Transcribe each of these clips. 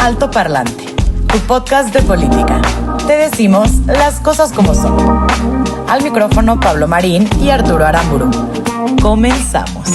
Alto Parlante, tu podcast de política. Te decimos las cosas como son. Al micrófono Pablo Marín y Arturo Aramburu. Comenzamos.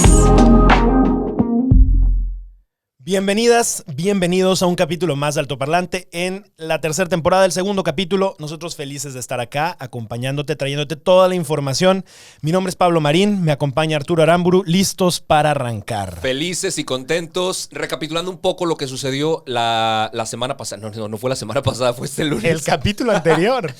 Bienvenidas, bienvenidos a un capítulo más de Alto Parlante en la tercera temporada, el segundo capítulo. Nosotros felices de estar acá, acompañándote, trayéndote toda la información. Mi nombre es Pablo Marín, me acompaña Arturo Aramburu, listos para arrancar. Felices y contentos, recapitulando un poco lo que sucedió la semana pasada. No fue la semana pasada, fue este lunes. El capítulo anterior.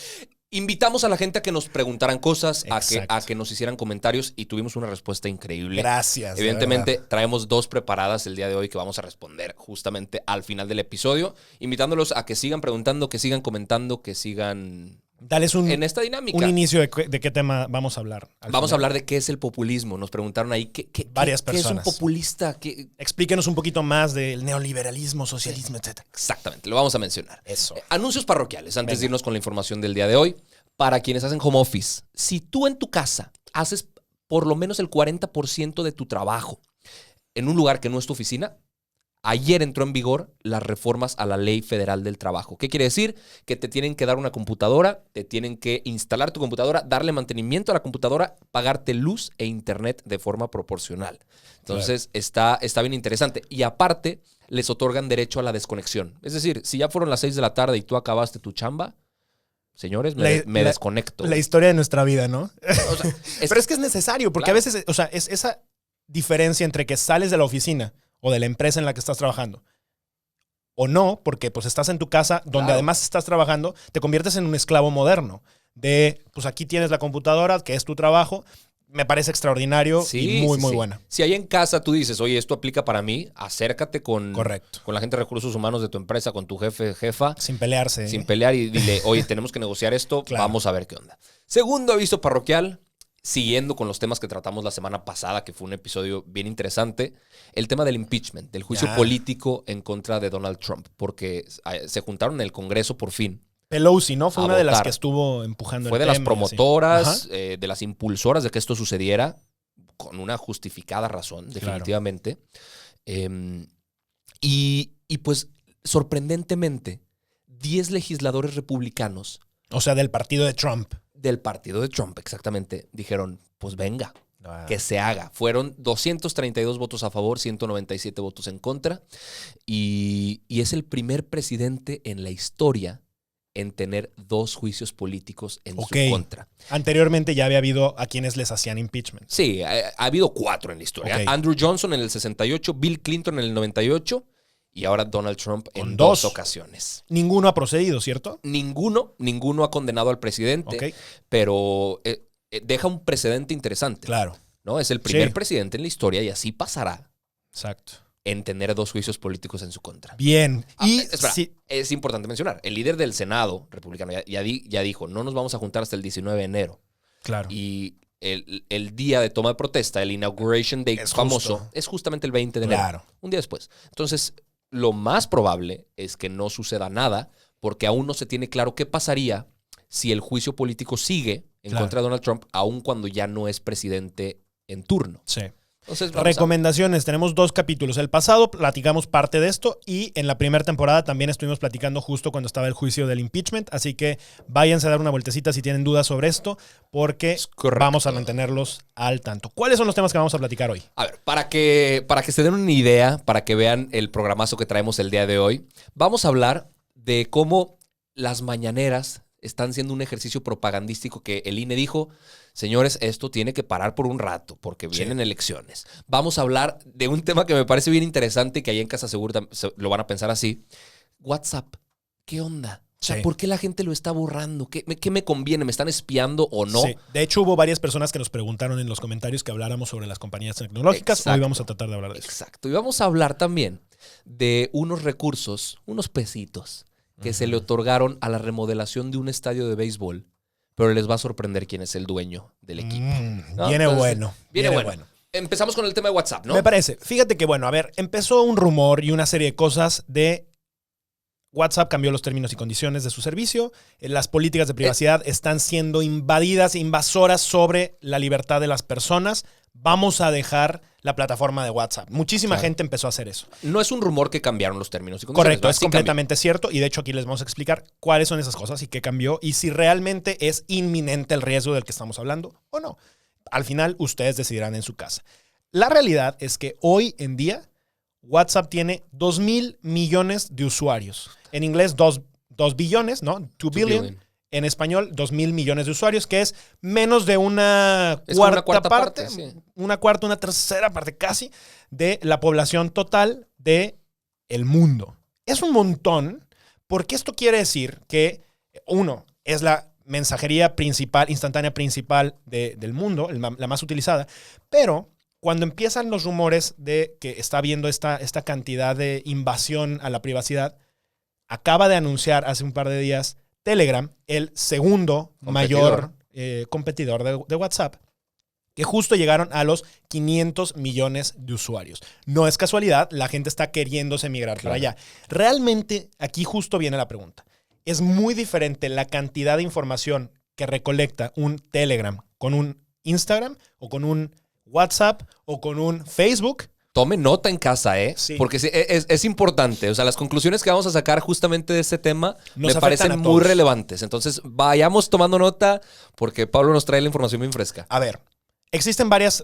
Invitamos a la gente a que nos preguntaran cosas, a Exacto. que nos hicieran comentarios y tuvimos una respuesta increíble. Gracias. Evidentemente, traemos dos preparadas el día de hoy que vamos a responder justamente al final del episodio, invitándolos a que sigan preguntando, que sigan comentando, que sigan Dales un en esta dinámica. inicio de qué tema vamos a hablar. Vamos a hablar de qué es el populismo. Nos preguntaron ahí Varias qué es un personas. populista. Explíquenos un poquito más del neoliberalismo, socialismo, etc. Exactamente, lo vamos a mencionar. Eso. Anuncios parroquiales, antes Venga. de irnos con la información del día de hoy. Para quienes hacen home office, si tú en tu casa haces por lo menos el 40% de tu trabajo en un lugar que no es tu oficina, ayer entró en vigor las reformas a la Ley Federal del Trabajo. ¿Qué quiere decir? Que te tienen que dar una computadora, te tienen que instalar tu computadora, darle mantenimiento a la computadora, pagarte luz e internet de forma proporcional. Entonces, está bien interesante. Y aparte, les otorgan derecho a la desconexión. Es decir, si ya fueron las 6 de la tarde y tú acabaste tu chamba, señores, me desconecto. La historia de nuestra vida, ¿no? O sea, Pero es que es necesario, porque Claro. a veces, o sea, es esa diferencia entre que sales de la oficina o de la empresa en la que estás trabajando o no, porque pues estás en tu casa donde Claro. además estás trabajando, te conviertes en un esclavo moderno de, pues aquí tienes la computadora, que es tu trabajo. Me parece extraordinario y muy buena. Si ahí en casa tú dices, oye, esto aplica para mí, acércate con Correcto. la gente de recursos humanos de tu empresa, con tu jefa, Sin pelearse. sin pelear y dile, oye, tenemos que negociar esto, Claro. vamos a ver qué onda. Segundo aviso parroquial, siguiendo con los temas que tratamos la semana pasada, que fue un episodio bien interesante, el tema del impeachment, del juicio Ya. político en contra de Donald Trump, porque se juntaron en el Congreso por fin. Pelosi, ¿no? Fue A una de las votar. que estuvo empujando Fue el de las tema y así. promotoras, Ajá. de las impulsoras de que esto sucediera, con una justificada razón, definitivamente. Y pues, sorprendentemente, 10 legisladores republicanos O sea, del partido de Trump. del partido de Trump, exactamente, dijeron, pues venga, que se haga. Fueron 232 votos a favor, 197 votos en contra, y es el primer presidente en la historia en tener 2 juicios políticos en Ok. su contra. Anteriormente ya había habido a quienes les hacían impeachment. Sí, ha habido 4 en la historia. Ok. Andrew Johnson en el 68, Bill Clinton en el 98 y ahora Donald Trump en Con 2 dos. ocasiones. Ninguno ha procedido, ¿cierto? Ninguno ha condenado al presidente, Ok. pero deja un precedente interesante. Claro. ¿No? Es el primer Sí. presidente en la historia y así pasará Exacto. en tener 2 juicios políticos en su contra. Bien. Y Espera, sí, es importante mencionar, el líder del Senado republicano ya dijo, no nos vamos a juntar hasta el 19 de enero. claro. Y el día de toma de protesta, el Inauguration Day Es famoso, justo. es justamente el 20 de enero. Claro. Un día después. Entonces, lo más probable es que no suceda nada, porque aún no se tiene claro qué pasaría si el juicio político sigue en Claro. contra de Donald Trump, aun cuando ya no es presidente en turno. Sí. Entonces, vamos Recomendaciones. Tenemos 2 capítulos. El pasado platicamos parte de esto y en la primera temporada también estuvimos platicando justo cuando estaba el juicio del impeachment. Así que váyanse a dar una vueltecita si tienen dudas sobre esto porque Es correcto. vamos a mantenerlos al tanto. ¿Cuáles son los temas que vamos a platicar hoy? A ver, para que se den una idea, para que vean el programazo que traemos el día de hoy, vamos a hablar de cómo las mañaneras están siendo un ejercicio propagandístico que el INE dijo, señores, esto tiene que parar por un rato porque vienen elecciones. Vamos a hablar de un tema que me parece bien interesante y que ahí en Casa Segura lo van a pensar así. WhatsApp, ¿qué onda? O sea, Sí. ¿por qué la gente lo está borrando? ¿Qué me conviene? ¿Me están espiando o no? Sí. De hecho, hubo varias personas que nos preguntaron en los comentarios que habláramos sobre las compañías tecnológicas. Exacto. Hoy vamos a tratar de hablar de eso. Exacto. Y vamos a hablar también de unos recursos, unos pesitos que se le otorgaron a la remodelación de un estadio de béisbol, pero les va a sorprender quién es el dueño del equipo. ¿no? Viene Entonces, bueno. Viene bueno. Empezamos con el tema de WhatsApp, ¿no? Me parece. Fíjate que, bueno, a ver, empezó un rumor y una serie de cosas de WhatsApp cambió los términos y condiciones de su servicio. Las políticas de privacidad están siendo invadidas, invasoras sobre la libertad de las personas. Vamos a dejar la plataforma de WhatsApp. Muchísima Claro. gente empezó a hacer eso. No es un rumor que cambiaron los términos y condiciones. Correcto, ¿verdad? es Sí completamente cierto y de hecho aquí les vamos a explicar cuáles son esas cosas y qué cambió y si realmente es inminente el riesgo del que estamos hablando o no. Al final ustedes decidirán en su casa. La realidad es que hoy en día WhatsApp tiene 2,000 millones de usuarios. En inglés 2 billones, ¿no? 2 billion. billion. En español 2,000 millones de usuarios, que es menos de una Es como cuarta, una cuarta parte, parte, sí. una cuarta, una tercera parte casi de la población total de el mundo. Es un montón, porque esto quiere decir que, uno, es la mensajería principal, instantánea principal del mundo, la más utilizada, pero cuando empiezan los rumores de que está habiendo esta cantidad de invasión a la privacidad, acaba de anunciar hace un par de días Telegram, el segundo mayor competidor de WhatsApp, que justo llegaron a los 500 millones de usuarios. No es casualidad, la gente está queriéndose migrar para allá. Realmente, aquí justo viene la pregunta. Es muy diferente la cantidad de información que recolecta un Telegram con un Instagram o con un WhatsApp o con un Facebook. Tome nota en casa, ¿eh? Sí. Porque sí, es importante. O sea, las conclusiones que vamos a sacar justamente de este tema Nos me afectan parecen a muy todos. relevantes. Entonces, vayamos tomando nota porque Pablo nos trae la información bien fresca. A ver, existen varias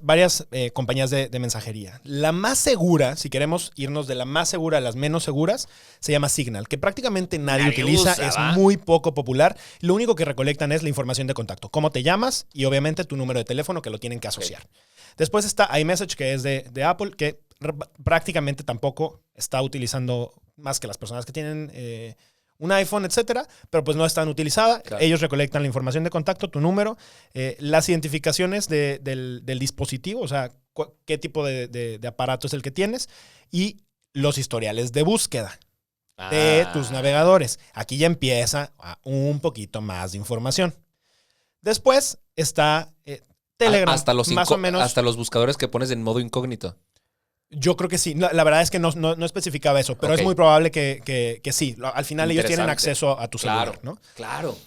compañías de mensajería. La más segura, si queremos irnos de la más segura a las menos seguras, se llama Signal, que prácticamente nadie utiliza, usa, es ¿va? muy poco popular. Lo único que recolectan es la información de contacto, cómo te llamas y obviamente tu número de teléfono que lo tienen que asociar. Después está iMessage, que es de Apple, que prácticamente tampoco está utilizando más que las personas que tienen un iPhone, etcétera, pero pues no es tan utilizada. Claro. Ellos recolectan la información de contacto, tu número, las identificaciones del dispositivo, o sea, qué tipo de aparato es el que tienes y los historiales de búsqueda de tus navegadores. Aquí ya empieza un poquito más de información. Después está Telegram, Hasta los más o menos. hasta los buscadores que pones en modo incógnito. Yo creo que sí. La verdad es que no especificaba eso, pero Ok. es muy probable que sí. Al final ellos tienen Interesante. acceso a tu celular, Claro, ¿no? claro.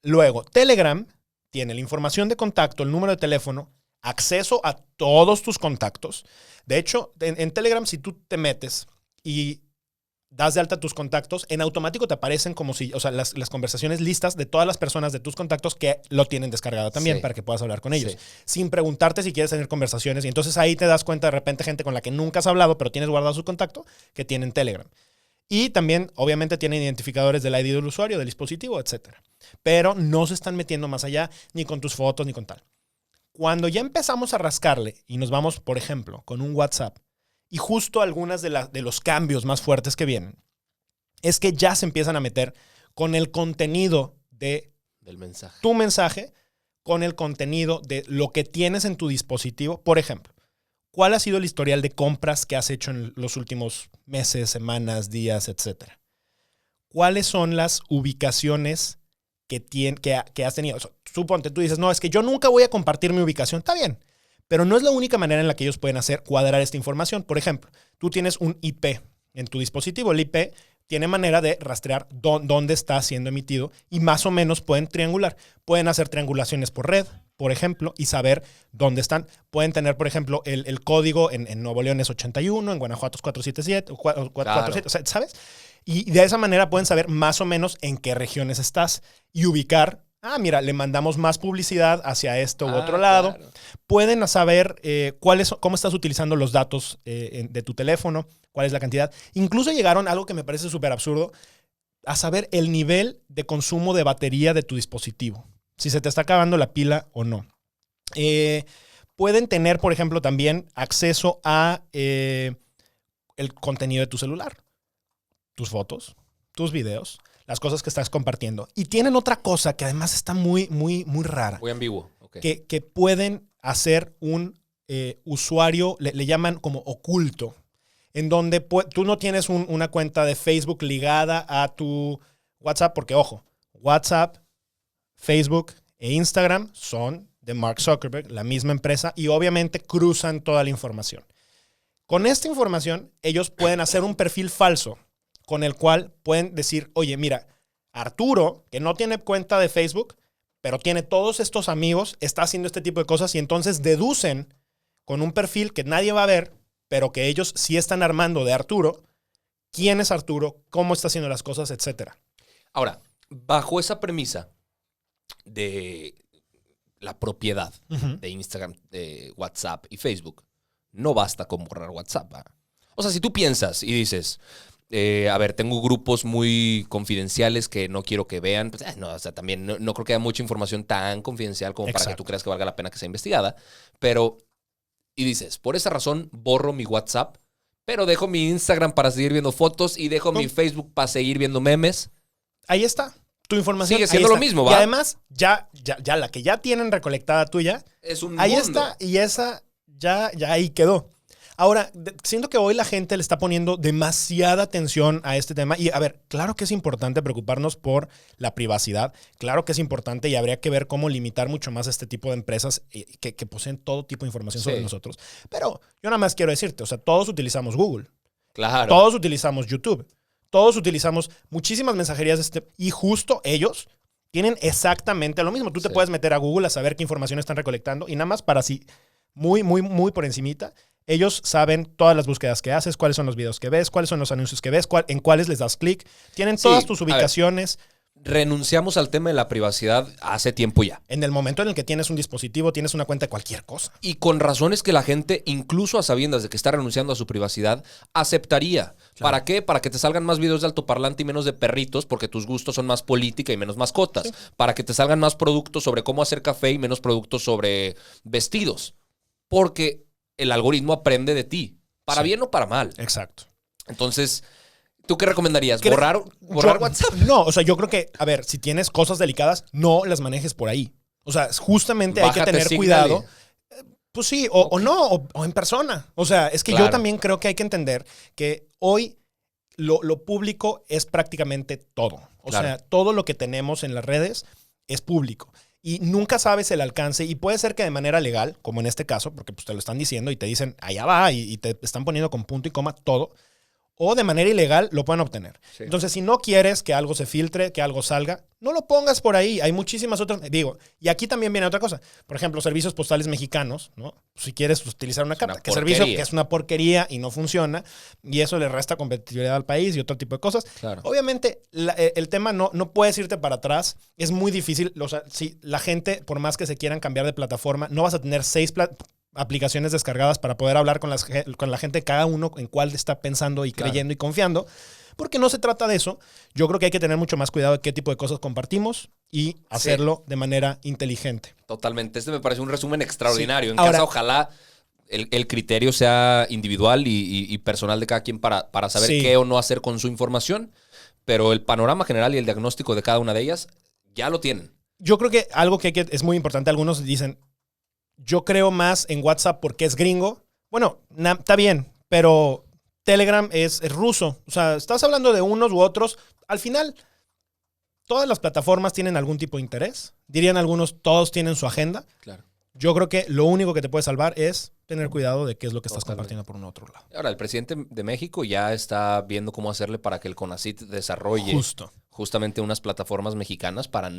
Luego, Telegram tiene la información de contacto, el número de teléfono, acceso a todos tus contactos. De hecho, en Telegram, si tú te metes y das de alta tus contactos, en automático te aparecen como si, o sea, las conversaciones listas de todas las personas de tus contactos que lo tienen descargado también Sí. para que puedas hablar con ellos. Sí. Sin preguntarte si quieres tener conversaciones. Y entonces ahí te das cuenta de repente gente con la que nunca has hablado, pero tienes guardado su contacto, que tienen Telegram. Y también, obviamente, tienen identificadores del ID del usuario, del dispositivo, etcétera. Pero no se están metiendo más allá ni con tus fotos ni con tal. Cuando ya empezamos a rascarle y nos vamos, por ejemplo, con un WhatsApp, y justo algunas de los cambios más fuertes que vienen, es que ya se empiezan a meter con el contenido de Del mensaje. tu mensaje, con el contenido de lo que tienes en tu dispositivo. Por ejemplo, ¿cuál ha sido el historial de compras que has hecho en los últimos meses, semanas, días, etcétera? ¿Cuáles son las ubicaciones que has tenido? O sea, suponte, tú dices, no, es que yo nunca voy a compartir mi ubicación. Está bien, pero no es la única manera en la que ellos pueden hacer cuadrar esta información. Por ejemplo, tú tienes un IP en tu dispositivo. El IP tiene manera de rastrear dónde está siendo emitido y más o menos pueden triangular. Pueden hacer triangulaciones por red, por ejemplo, y saber dónde están. Pueden tener, por ejemplo, el código en Nuevo León es 81, en Guanajuato es 477, o 447, o sea, ¿sabes? Y de esa manera pueden saber más o menos en qué regiones estás y ubicar. Ah, mira, le mandamos más publicidad hacia esto u otro lado. Claro. Pueden saber cómo estás utilizando los datos de tu teléfono, cuál es la cantidad. Incluso llegaron, algo que me parece súper absurdo, a saber el nivel de consumo de batería de tu dispositivo. Si se te está acabando la pila o no. Pueden tener, por ejemplo, también acceso a el contenido de tu celular. Tus fotos, tus videos, las cosas que estás compartiendo. Y tienen otra cosa que además está muy, muy, muy rara. Muy ambiguo. Ok. Que pueden hacer un usuario, le llaman como oculto, en donde tú no tienes una cuenta de Facebook ligada a tu WhatsApp, porque ojo, WhatsApp, Facebook e Instagram son de Mark Zuckerberg, la misma empresa, y obviamente cruzan toda la información. Con esta información, ellos pueden hacer un perfil falso con el cual pueden decir, oye, mira, Arturo, que no tiene cuenta de Facebook, pero tiene todos estos amigos, está haciendo este tipo de cosas y entonces deducen con un perfil que nadie va a ver, pero que ellos sí están armando de Arturo. ¿Quién es Arturo? ¿Cómo está haciendo las cosas? Etcétera. Ahora, bajo esa premisa de la propiedad de Instagram, de WhatsApp y Facebook, no basta con borrar WhatsApp. ¿Va? O sea, si tú piensas y dices, a ver, tengo grupos muy confidenciales que no quiero que vean, pues, no, o sea, también no creo que haya mucha información tan confidencial como para que tú creas que valga la pena que sea investigada, pero, y dices, por esa razón borro mi WhatsApp, pero dejo mi Instagram para seguir viendo fotos y dejo mi Facebook para seguir viendo memes. Ahí está. Tu información sigue siendo lo mismo, ¿va? Y además, ya la que ya tienen recolectada tuya, es un ahí mundo. está. Y esa ya ahí quedó. Ahora, siento que hoy la gente le está poniendo demasiada atención a este tema. Y a ver, claro que es importante preocuparnos por la privacidad. Claro que es importante y habría que ver cómo limitar mucho más este tipo de empresas que poseen todo tipo de información sobre nosotros. Pero yo nada más quiero decirte, o sea, todos utilizamos Google. Claro. Todos utilizamos YouTube. Todos utilizamos muchísimas mensajerías y justo ellos tienen exactamente lo mismo. Tú te puedes meter a Google a saber qué información están recolectando y nada más para así, muy por encimita, ellos saben todas las búsquedas que haces, cuáles son los videos que ves, cuáles son los anuncios que ves, en cuáles les das clic. Tienen todas tus ubicaciones. Renunciamos al tema de la privacidad hace tiempo ya. En el momento en el que tienes un dispositivo, tienes una cuenta de cualquier cosa. Y con razones que la gente, incluso a sabiendas de que está renunciando a su privacidad, aceptaría. Claro. ¿Para qué? Para que te salgan más videos de altoparlante y menos de perritos, porque tus gustos son más política y menos mascotas. Sí. Para que te salgan más productos sobre cómo hacer café y menos productos sobre vestidos. Porque el algoritmo aprende de ti. Para bien o para mal. Exacto. Entonces, ¿tú qué recomendarías? ¿Borrar WhatsApp? No, o sea, yo creo que, a ver, si tienes cosas delicadas, no las manejes por ahí. O sea, justamente hay que tener cuidado. Pues sí, o no, o en persona. O sea, es que yo también creo que hay que entender que hoy lo público es prácticamente todo. O sea, todo lo que tenemos en las redes es público. Y nunca sabes el alcance y puede ser que de manera legal, como en este caso, porque pues te lo están diciendo y te dicen, allá va, y te están poniendo con punto y coma todo, o de manera ilegal lo pueden obtener. Sí. Entonces, si no quieres que algo se filtre, que algo salga, no lo pongas por ahí. Hay muchísimas otras, digo, y aquí también viene otra cosa. Por ejemplo, servicios postales mexicanos, ¿no? Si quieres utilizar una carta, que servicio que es una porquería y no funciona, y eso le resta competitividad al país y otro tipo de cosas. Claro. Obviamente, el tema no puedes irte para atrás. Es muy difícil. O sea, si la gente, por más que se quieran cambiar de plataforma, no vas a tener 6 aplicaciones descargadas para poder hablar con la gente, cada uno en cuál está pensando y creyendo y confiando, porque no se trata de eso. Yo creo que hay que tener mucho más cuidado de qué tipo de cosas compartimos y hacerlo de manera inteligente. Totalmente. Este me parece un resumen extraordinario. En casa, ojalá el criterio sea individual y personal de cada quien para saber qué o no hacer con su información, pero el panorama general y el diagnóstico de cada una de ellas ya lo tienen. Yo creo que algo que es muy importante, algunos dicen, yo creo más en WhatsApp porque es gringo. Bueno, está bien, pero Telegram es ruso. O sea, estás hablando de unos u otros. Al final, todas las plataformas tienen algún tipo de interés. Dirían algunos, todos tienen su agenda. Claro. Yo creo que lo único que te puede salvar es tener cuidado de qué es lo que estás compartiendo por un otro lado. Ahora, el presidente de México ya está viendo cómo hacerle para que el CONACYT desarrolle justamente unas plataformas mexicanas para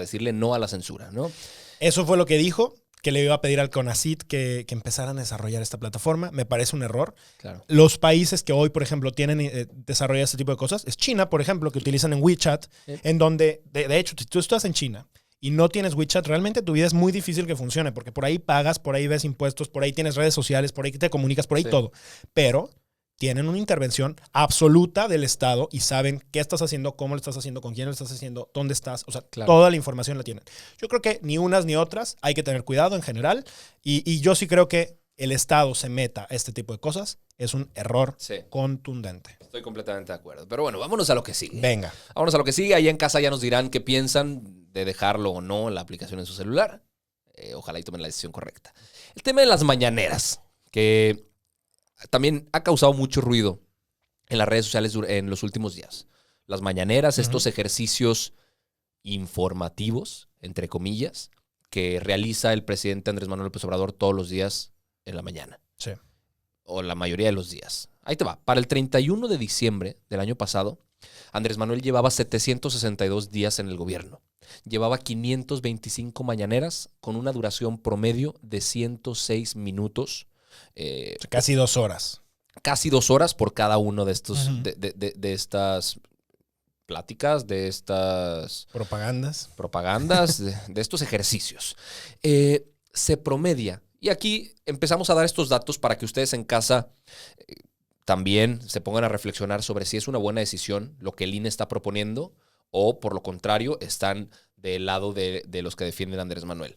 decirle no a la censura, ¿no? Eso fue lo que dijo, que le iba a pedir al CONACYT que empezaran a desarrollar esta plataforma. Me parece un error. Claro. Los países que hoy, por ejemplo, tienen desarrollado este tipo de cosas es China, por ejemplo, que utilizan en WeChat, en donde, de hecho, si tú estás en China y no tienes WeChat, realmente tu vida es muy difícil que funcione, porque por ahí pagas, por ahí ves impuestos, por ahí tienes redes sociales, por ahí te comunicas, por ahí todo. Pero tienen una intervención absoluta del Estado y saben qué estás haciendo, cómo lo estás haciendo, con quién lo estás haciendo, dónde estás. O sea, toda la información la tienen. Yo creo que ni unas ni otras. Hay que tener cuidado en general. Y yo sí creo que el Estado se meta a este tipo de cosas. Es un error contundente. Estoy completamente de acuerdo. Pero bueno, vámonos a lo que sigue. Venga. Vámonos a lo que sigue. Ahí en casa ya nos dirán qué piensan de dejarlo o no la aplicación en su celular. Ojalá y tomen la decisión correcta. El tema de las mañaneras, que también ha causado mucho ruido en las redes sociales en los últimos días. Las mañaneras, estos ejercicios informativos, entre comillas, que realiza el presidente Andrés Manuel López Obrador todos los días en la mañana. Sí. O la mayoría de los días. Ahí te va. Para el 31 de diciembre del año pasado, Andrés Manuel llevaba 762 días en el gobierno. Llevaba 525 mañaneras con una duración promedio de 106 minutos Casi 2 horas. Casi 2 horas por cada uno de estos, Ujú. de estas pláticas, de estas Propagandas. propagandas, de estos ejercicios. Se promedia. Y aquí empezamos a dar estos datos para que ustedes en casa también se pongan a reflexionar sobre si es una buena decisión lo que el INE está proponiendo o, por lo contrario, están del lado de los que defienden a Andrés Manuel.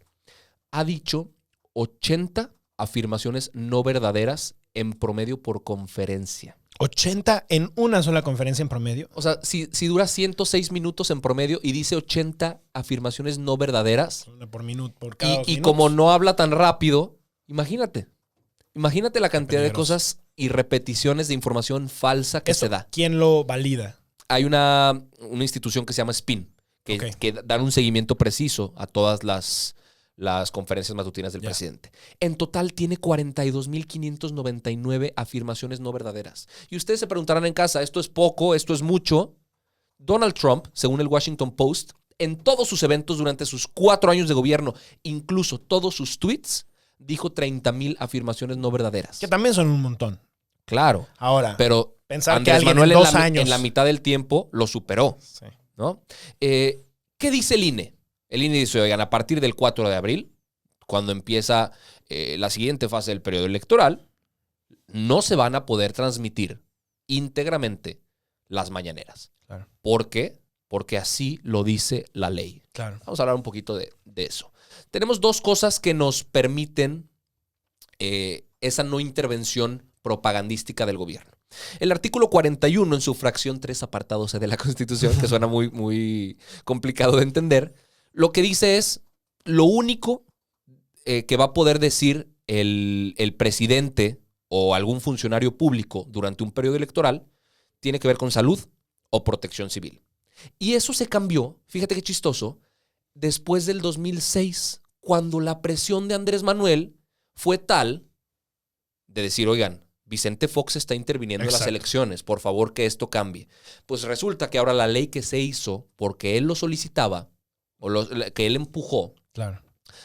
Ha dicho 80 afirmaciones no verdaderas en promedio por conferencia. 80 en una sola conferencia en promedio. O sea, si dura 106 minutos en promedio y dice 80 afirmaciones no verdaderas, Una por minuto, por cada 2 y minutos. como no habla tan rápido, imagínate la cantidad de peligroso. cosas y repeticiones de información falsa que Eso, se da. ¿quién lo valida? Hay una institución que se llama SPIN, que, Ok. que dan un seguimiento preciso a todas las conferencias matutinas del Ya. presidente. En total tiene 42.599 afirmaciones no verdaderas. Y ustedes se preguntarán en casa, ¿esto es poco? ¿Esto es mucho? Donald Trump, según el Washington Post, en todos sus eventos durante sus 4 años de gobierno, incluso todos sus tweets, dijo 30,000 afirmaciones no verdaderas. Que también son un montón. Claro, Ahora, pero pensar que Andrés alguien Manuel en 2 en años... la mitad del tiempo lo superó, Sí. ¿no? ¿Qué dice el INE? El INE dice, oigan, a partir del 4 de abril, cuando empieza la siguiente fase del periodo electoral, no se van a poder transmitir íntegramente las mañaneras. Claro. ¿Por qué? Porque así lo dice la ley. Claro. Vamos a hablar un poquito de eso. Tenemos 2 cosas que nos permiten esa no intervención propagandística del gobierno. El artículo 41 en su fracción 3 apartado C de la Constitución, que suena muy, muy complicado de entender, lo que dice es lo único que va a poder decir el presidente o algún funcionario público durante un periodo electoral tiene que ver con salud o protección civil. Y eso se cambió, fíjate qué chistoso, después del 2006, cuando la presión de Andrés Manuel fue tal de decir, oigan, Vicente Fox está interviniendo en las Exacto. elecciones, por favor que esto cambie. Pues resulta que ahora la ley que se hizo porque él lo solicitaba o que él empujó, Claro.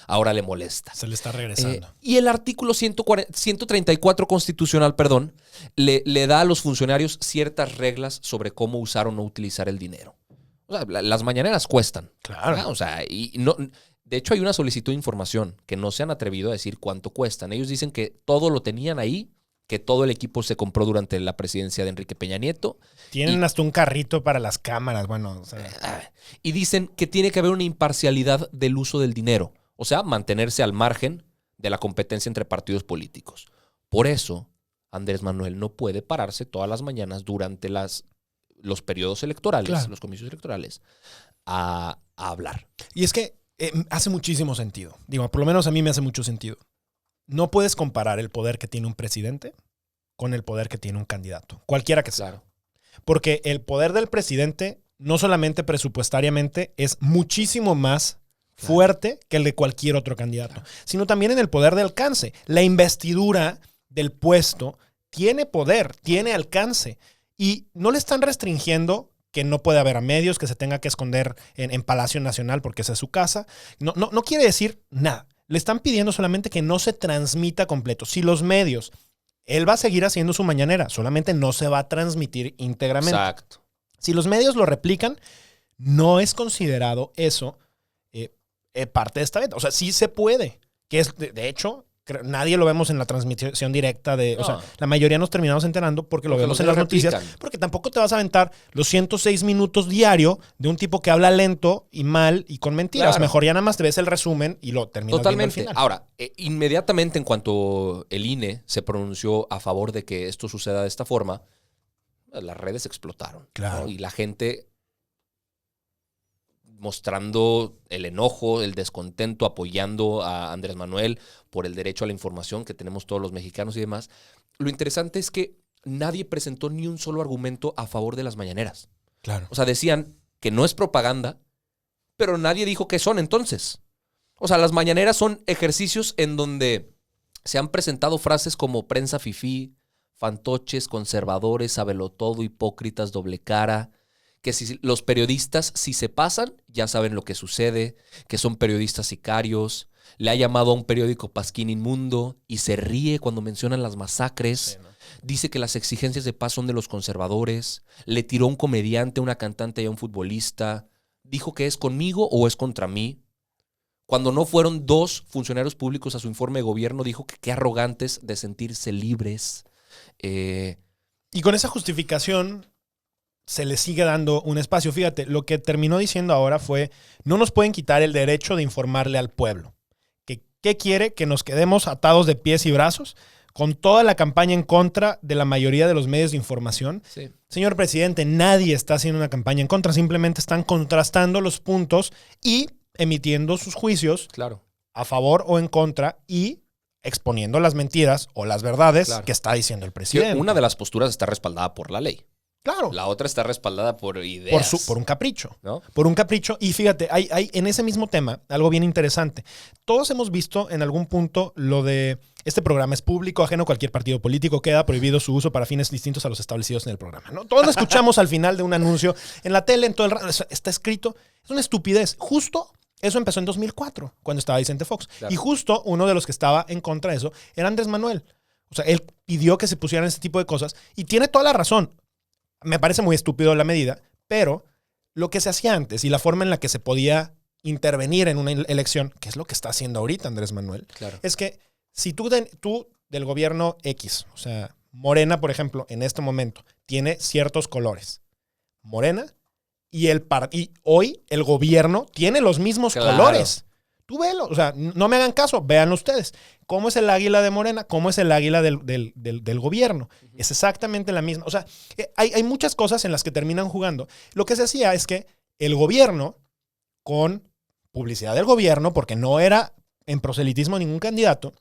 ahora le molesta. Se le está regresando. Y el artículo 134 constitucional, perdón, le da a los funcionarios ciertas reglas sobre cómo usar o no utilizar el dinero. O sea, las mañaneras cuestan. Claro. O sea, y no, de hecho hay una solicitud de información que no se han atrevido a decir cuánto cuestan. Ellos dicen que todo lo tenían ahí, que todo el equipo se compró durante la presidencia de Enrique Peña Nieto. Tienen hasta un carrito para las cámaras. Bueno, o sea, Y dicen que tiene que haber una imparcialidad del uso del dinero. O sea, mantenerse al margen de la competencia entre partidos políticos. Por eso, Andrés Manuel no puede pararse todas las mañanas durante los periodos electorales, Claro. los comicios electorales, a hablar. y es que hace muchísimo sentido. Digo, por lo menos a mí me hace mucho sentido. No puedes comparar el poder que tiene un presidente con el poder que tiene un candidato, cualquiera que sea. Claro. Porque el poder del presidente, no solamente presupuestariamente, es muchísimo más fuerte que el de cualquier otro candidato, sino también en el poder de alcance. La investidura del puesto tiene poder, tiene alcance. Y no le están restringiendo que no puede haber a medios, que se tenga que esconder en Palacio Nacional porque esa es su casa. No quiere decir nada. Le están pidiendo solamente que no se transmita completo. Si los medios, él va a seguir haciendo su mañanera, solamente no se va a transmitir íntegramente. Exacto. Si los medios lo replican, no es considerado eso parte de esta venta. O sea, sí se puede. Que es, de hecho, nadie lo vemos en la transmisión directa de... No. O sea, la mayoría nos terminamos enterando porque lo Porque vemos los en las medios noticias. replican. Porque tampoco te vas a aventar los 106 minutos diario de un tipo que habla lento y mal y con mentiras. Claro. Mejor ya nada más te ves el resumen y lo terminas Totalmente. viendo al final. Ahora, inmediatamente en cuanto el INE se pronunció a favor de que esto suceda de esta forma, las redes explotaron. Claro. ¿no? Y la gente mostrando el enojo, el descontento, apoyando a Andrés Manuel por el derecho a la información que tenemos todos los mexicanos y demás. Lo interesante es que nadie presentó ni un solo argumento a favor de las mañaneras. Claro. O sea, decían que no es propaganda, pero nadie dijo qué son entonces. O sea, las mañaneras son ejercicios en donde se han presentado frases como prensa fifí, fantoches, conservadores, sabelotodo, hipócritas, doble cara, que si los periodistas, si se pasan, ya saben lo que sucede, que son periodistas sicarios, Le ha llamado a un periódico Pasquín inmundo y se ríe cuando mencionan las masacres. Sí, ¿no? Dice que las exigencias de paz son de los conservadores. Le tiró a un comediante, a una cantante y a un futbolista. Dijo que es conmigo o es contra mí. Cuando no fueron 2 funcionarios públicos a su informe de gobierno, dijo que qué arrogantes de sentirse libres. Y con esa justificación se le sigue dando un espacio. Fíjate, lo que terminó diciendo ahora fue, no nos pueden quitar el derecho de informarle al pueblo. ¿Qué quiere? Que nos quedemos atados de pies y brazos con toda la campaña en contra de la mayoría de los medios de información. Sí. Señor presidente, nadie está haciendo una campaña en contra, simplemente están contrastando los puntos y emitiendo sus juicios Claro. a favor o en contra y exponiendo las mentiras o las verdades Claro. que está diciendo el Sí, presidente. una de las posturas está respaldada por la ley. Claro, La otra está respaldada por ideas. por un capricho. ¿No? Por un capricho. Y fíjate, hay en ese mismo tema algo bien interesante. Todos hemos visto en algún punto lo de este programa es público, ajeno a cualquier partido político, queda prohibido su uso para fines distintos a los establecidos en el programa, ¿no? Todos lo escuchamos al final de un anuncio en la tele, en todo el rato. Está escrito. Es una estupidez. Justo eso empezó en 2004, cuando estaba Vicente Fox. Claro. Y justo uno de los que estaba en contra de eso era Andrés Manuel. O sea, él pidió que se pusieran ese tipo de cosas y tiene toda la razón. Me parece muy estúpido la medida, pero lo que se hacía antes y la forma en la que se podía intervenir en una elección, que es lo que está haciendo ahorita Andrés Manuel, Claro. es que si tú del gobierno X, o sea, Morena, por ejemplo, en este momento, tiene ciertos colores. Morena y hoy el gobierno tiene los mismos Claro. colores. Tú velo, o sea, no me hagan caso, véanlo ustedes. ¿Cómo es el águila de Morena? ¿Cómo es el águila del gobierno? Es exactamente la misma. O sea, hay muchas cosas en las que terminan jugando. Lo que se hacía es que el gobierno, con publicidad del gobierno, porque no era en proselitismo ningún candidato,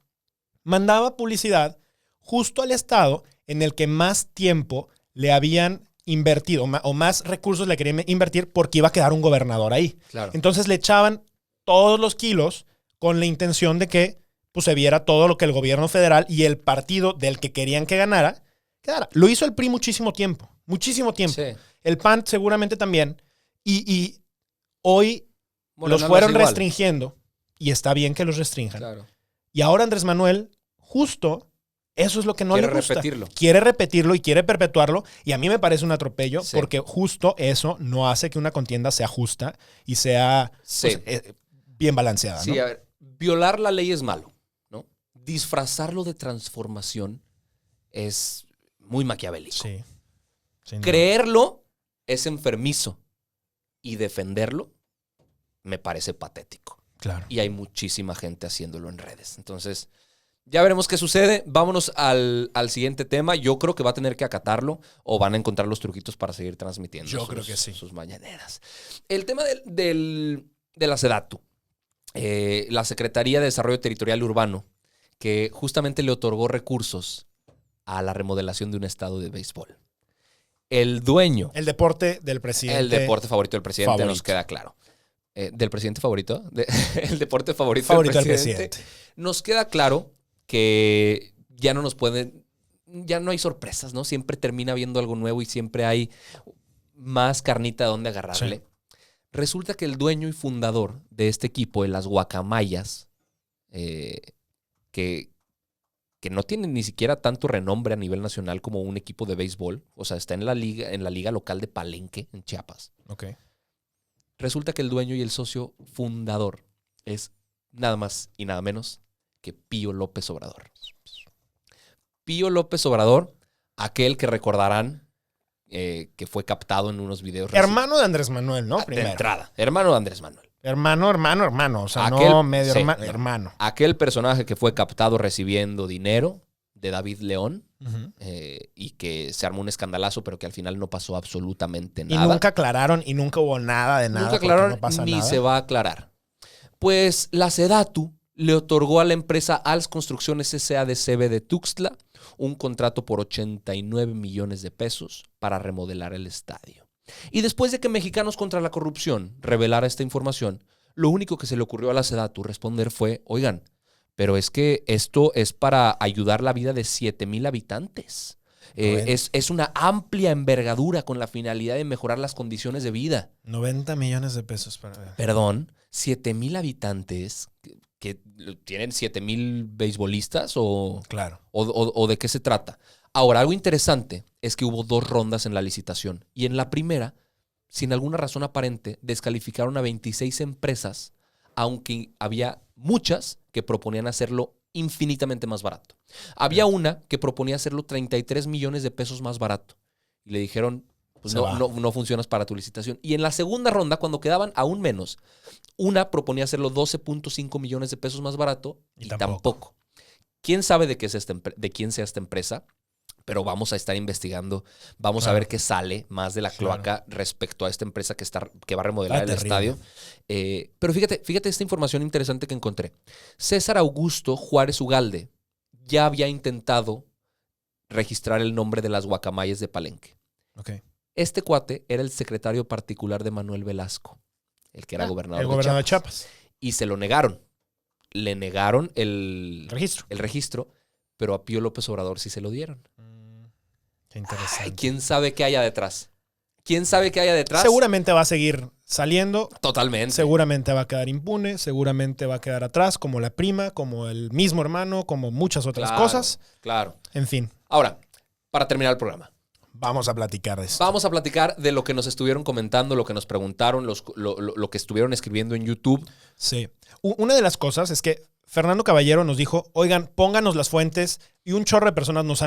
mandaba publicidad justo al estado en el que más tiempo le habían invertido o más recursos le querían invertir porque iba a quedar un gobernador ahí. Claro. Entonces le echaban todos los kilos con la intención de que pues, se viera todo lo que el gobierno federal y el partido del que querían que ganara, quedara. Lo hizo el PRI muchísimo tiempo. Sí. El PAN seguramente también. Y hoy Morena los lo fueron hace igual. restringiendo y está bien que los restrinjan. Claro. Y ahora Andrés Manuel, justo eso es lo que no Quiere le gusta. repetirlo. Quiere repetirlo y quiere perpetuarlo. Y a mí me parece un atropello Sí. porque justo eso no hace que una contienda sea justa y sea Sí. pues, bien balanceada. Sí, ¿no? a ver, violar la ley es malo, ¿no? Disfrazarlo de transformación es muy maquiavélico. Sí. Sin duda. Creerlo es enfermizo y defenderlo me parece patético. Claro. Y hay muchísima gente haciéndolo en redes. Entonces, ya veremos qué sucede. Vámonos al siguiente tema. Yo creo que va a tener que acatarlo o van a encontrar los truquitos para seguir transmitiendo Creo que sí. sus mañaneras. El tema de la SEDATU. La Secretaría de Desarrollo Territorial y Urbano, que justamente le otorgó recursos a la remodelación de un estadio de béisbol. El dueño, El deporte del presidente. el deporte favorito del presidente, favorito. nos queda claro. ¿Del presidente favorito? El deporte favorito Favorito del del presidente. presidente. Nos queda claro que ya no nos pueden, ya no hay sorpresas, ¿no? Siempre termina habiendo algo nuevo y siempre hay más carnita donde agarrarle. Sí. Resulta que el dueño y fundador de este equipo, de las Guacamayas, que no tiene ni siquiera tanto renombre a nivel nacional como un equipo de béisbol, o sea, está en la liga local de Palenque, en Chiapas. Ok. Resulta que el dueño y el socio fundador es nada más y nada menos que Pío López Obrador. Pío López Obrador, aquel que recordarán que fue captado en unos videos. Hermano de Andrés Manuel, ¿no? De Primero. entrada, hermano de Andrés Manuel. Hermano. O sea, Aquel- no medio sí, hermano. no. Hermano. Aquel personaje que fue captado recibiendo dinero de David León y que se armó un escandalazo, pero que al final no pasó absolutamente Y nada. nunca aclararon y nunca hubo nada de nada. Nunca porque aclararon no pasa ni nada. se va a aclarar. Pues la SEDATU le otorgó a la empresa ALS Construcciones S.A.D.C.B. de Tuxtla un contrato por 89 millones de pesos para remodelar el estadio. Y después de que Mexicanos contra la Corrupción revelara esta información, lo único que se le ocurrió a la SEDATU responder fue, oigan, pero es que esto es para ayudar la vida de 7,000 habitantes. Es una amplia envergadura con la finalidad de mejorar las condiciones de vida. 90 millones de pesos para... Perdón, 7,000 habitantes. que tienen 7,000 beisbolistas o Claro. de qué se trata. Ahora, algo interesante es que hubo 2 rondas en la licitación y en la primera, sin alguna razón aparente, descalificaron a 26 empresas, aunque había muchas que proponían hacerlo infinitamente más barato. Había una que proponía hacerlo 33 millones de pesos más barato y le dijeron, pues no funcionas para tu licitación. Y en la segunda ronda, cuando quedaban aún menos, una proponía hacerlo 12.5 millones de pesos más barato y tampoco. ¿Quién sabe de quién sea esta empresa? Pero vamos a estar investigando, vamos a ver qué sale más de la cloaca respecto a esta empresa que va a remodelar el estadio. Pero fíjate esta información interesante que encontré. César Augusto Juárez Ugalde ya había intentado registrar el nombre de las guacamayas de Palenque. Okay. Este cuate era el secretario particular de Manuel Velasco, el que era gobernador de Chiapas. Y se lo negaron. Le negaron el registro, pero a Pío López Obrador sí se lo dieron. Qué interesante. Ay, ¿quién sabe qué haya detrás? ¿Quién sabe qué haya detrás? Seguramente va a seguir saliendo. Totalmente. Seguramente va a quedar impune. Seguramente va a quedar atrás, como la prima, como el mismo hermano, como muchas otras cosas. Claro. En fin. Ahora, para terminar el programa. Vamos a platicar de esto. Vamos a platicar de lo que nos estuvieron comentando, lo que nos preguntaron, lo que estuvieron escribiendo en YouTube. Sí. Una de las cosas es que Fernando Caballero nos dijo, oigan, pónganos las fuentes, y un chorro de personas nos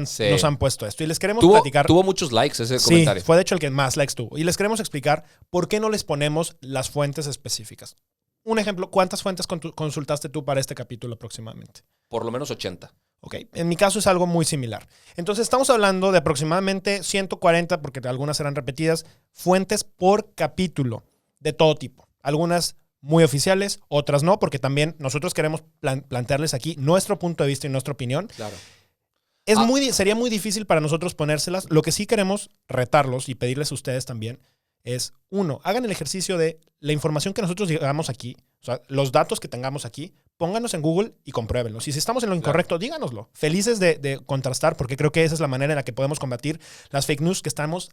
han puesto esto. Y les queremos platicar. Tuvo muchos likes ese comentario. Sí, fue de hecho el que más likes tuvo. Y les queremos explicar por qué no les ponemos las fuentes específicas. Un ejemplo, ¿cuántas fuentes consultaste tú para este capítulo aproximadamente? Por lo menos 80. Ok, en mi caso es algo muy similar. Entonces estamos hablando de aproximadamente 140, porque algunas serán repetidas, fuentes por capítulo de todo tipo. Algunas muy oficiales, otras no, porque también nosotros queremos plantearles aquí nuestro punto de vista y nuestra opinión. Claro. Sería muy difícil para nosotros ponérselas. Lo que sí queremos retarlos y pedirles a ustedes también es, 1, hagan el ejercicio de la información que nosotros digamos aquí, o sea, los datos que tengamos aquí, pónganos en Google y compruébenlos. Y si estamos en lo incorrecto, díganoslo. Felices de contrastar, porque creo que esa es la manera en la que podemos combatir las fake news que estamos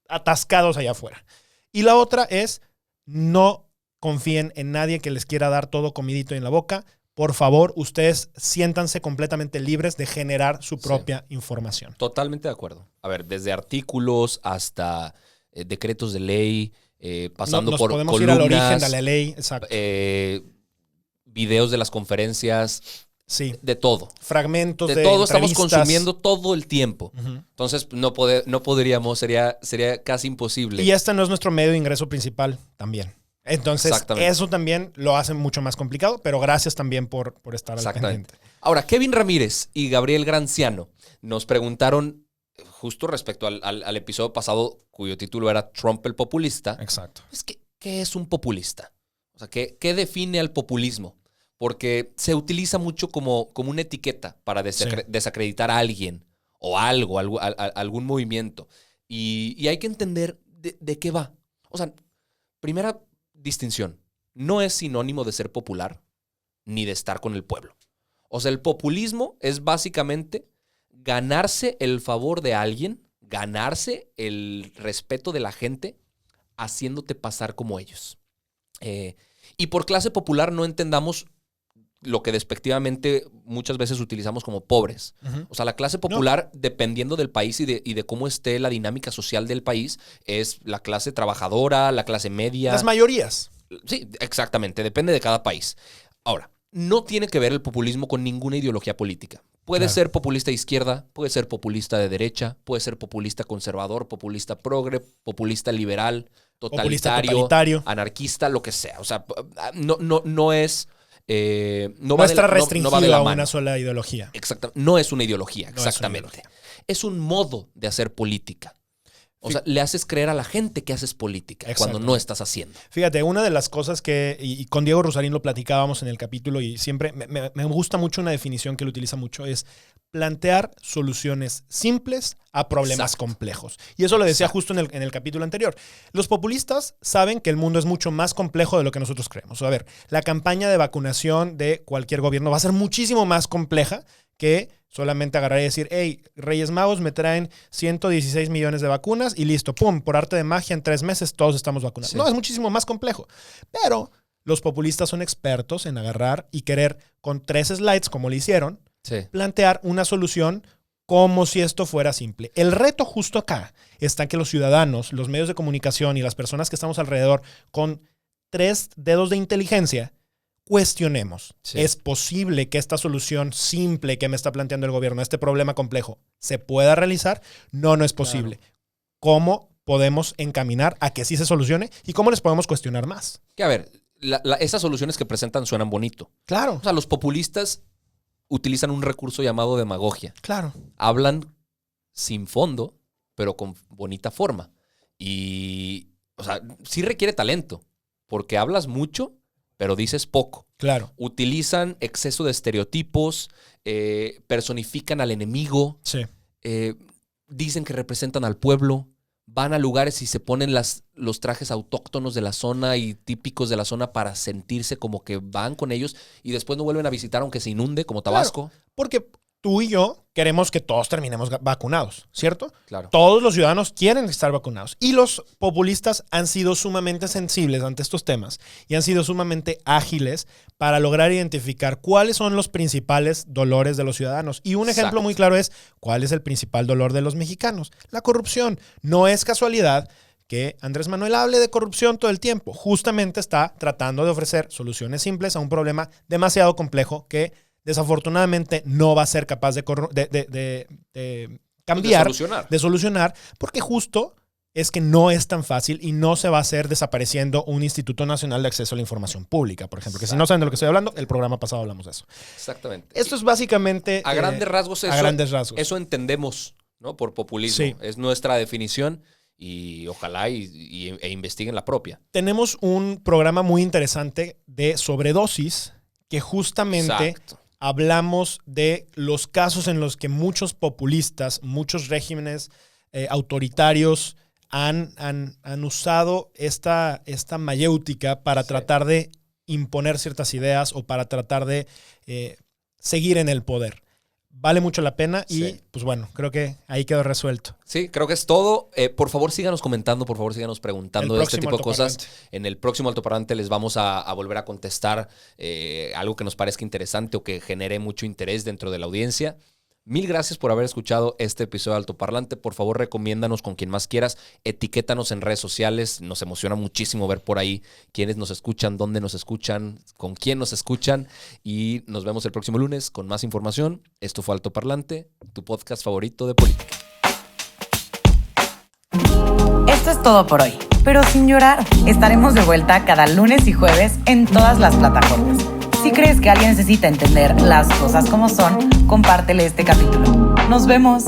atascados allá afuera. Y la otra es, no confíen en nadie que les quiera dar todo comidito en la boca. Por favor, ustedes siéntanse completamente libres de generar su propia información. Totalmente de acuerdo. A ver, desde artículos hasta decretos de ley, pasando por podemos columnas, ir al origen de la ley, exacto. Videos de las conferencias, sí. De todo. Fragmentos de todo estamos consumiendo todo el tiempo. Uh-huh. Entonces no podríamos, sería casi imposible. Y este no es nuestro medio de ingreso principal también. Entonces, eso también lo hace mucho más complicado, pero gracias también por estar al pendiente. Ahora, Kevin Ramírez y Gabriel Granciano nos preguntaron justo respecto al episodio pasado, cuyo título era Trump el populista. Exacto. ¿Qué es un populista? O sea, ¿qué define al populismo? Porque se utiliza mucho como una etiqueta para desacreditar a alguien o algo, algún movimiento. Y hay que entender de qué va. O sea, primera distinción, no es sinónimo de ser popular ni de estar con el pueblo. O sea, el populismo es básicamente ganarse el favor de alguien, ganarse el respeto de la gente, haciéndote pasar como ellos. Y por clase popular no entendamos lo que despectivamente muchas veces utilizamos como pobres. Uh-huh. O sea, la clase popular, dependiendo del país y de cómo esté la dinámica social del país, es la clase trabajadora, la clase media. Las mayorías. Sí, exactamente. Depende de cada país. Ahora, no tiene que ver el populismo con ninguna ideología política. Puede ser populista de izquierda, puede ser populista de derecha, puede ser populista conservador, populista progre, populista liberal, totalitario, anarquista, lo que sea. O sea, no es... no está restringido a una sola ideología. Exactamente. No es una ideología, exactamente. Es un modo de hacer política. O sea, le haces creer a la gente que haces política cuando no estás haciendo. Fíjate, una de las cosas y con Diego Rusarín lo platicábamos en el capítulo y siempre me gusta mucho una definición que él utiliza mucho, es plantear soluciones simples a problemas complejos. Y eso lo decía justo en el capítulo anterior. Los populistas saben que el mundo es mucho más complejo de lo que nosotros creemos. A ver, la campaña de vacunación de cualquier gobierno va a ser muchísimo más compleja que solamente agarrar y decir, hey, Reyes Magos me traen 116 millones de vacunas y listo, pum, por arte de magia en 3 meses todos estamos vacunados. Sí. No, es muchísimo más complejo. Pero los populistas son expertos en agarrar y querer, con 3 slides, como le hicieron, Sí. plantear una solución como si esto fuera simple. El reto justo acá está en que los ciudadanos, los medios de comunicación y las personas que estamos alrededor con 3 dedos de inteligencia cuestionemos. Sí. ¿Es posible que esta solución simple que me está planteando el gobierno, este problema complejo, se pueda realizar? No es posible. Claro. ¿Cómo podemos encaminar a que sí se solucione y cómo les podemos cuestionar más? Que a ver, esas soluciones que presentan suenan bonito. Claro, O sea, los populistas utilizan un recurso llamado demagogia. claro. Hablan sin fondo, pero con bonita forma. Y, o sea, sí requiere talento, porque hablas mucho, pero dices poco. Claro, Utilizan exceso de estereotipos, personifican al enemigo, sí. dicen que representan al pueblo, van a lugares y se ponen los trajes autóctonos de la zona y típicos de la zona para sentirse como que van con ellos y después no vuelven a visitar aunque se inunde, como Tabasco. Porque tú y yo queremos que todos terminemos vacunados, ¿cierto? Claro. Todos los ciudadanos quieren estar vacunados. Y los populistas han sido sumamente sensibles ante estos temas y han sido sumamente ágiles para lograr identificar cuáles son los principales dolores de los ciudadanos. Y un ejemplo Exacto. muy claro es cuál es el principal dolor de los mexicanos: la corrupción. No es casualidad que Andrés Manuel hable de corrupción todo el tiempo. Justamente está tratando de ofrecer soluciones simples a un problema demasiado complejo que desafortunadamente no va a ser capaz de cambiar, de solucionar, porque justo es que no es tan fácil y no se va a hacer desapareciendo un Instituto Nacional de Acceso a la Información Pública, por ejemplo. Que si no saben de lo que estoy hablando, el programa pasado hablamos de eso. Exactamente. Esto es básicamente... A grandes rasgos eso. A grandes rasgos. Eso entendemos, ¿no? Por populismo. Sí. Es nuestra definición y ojalá e investiguen la propia. Tenemos un programa muy interesante de sobredosis que justamente... Exacto. Hablamos de los casos en los que muchos populistas, muchos regímenes autoritarios han usado esta mayéutica para tratar de imponer ciertas ideas o para tratar de seguir en el poder. Vale mucho la pena y, pues bueno, creo que ahí quedó resuelto. Sí, creo que es todo. Por favor, síganos comentando, por favor, síganos preguntando de este tipo de cosas. En el próximo Altoparlante les vamos a volver a contestar algo que nos parezca interesante o que genere mucho interés dentro de la audiencia. Mil gracias por haber escuchado este episodio de Altoparlante. Por favor, recomiéndanos con quien más quieras. Etiquétanos en redes sociales. Nos emociona muchísimo ver por ahí quiénes nos escuchan, dónde nos escuchan, con quién nos escuchan. Y nos vemos el próximo lunes con más información. Esto fue Altoparlante, tu podcast favorito de política. Esto es todo por hoy, pero sin llorar. Estaremos de vuelta cada lunes y jueves en todas las plataformas. Si crees que alguien necesita entender las cosas como son, compártele este capítulo. ¡Nos vemos!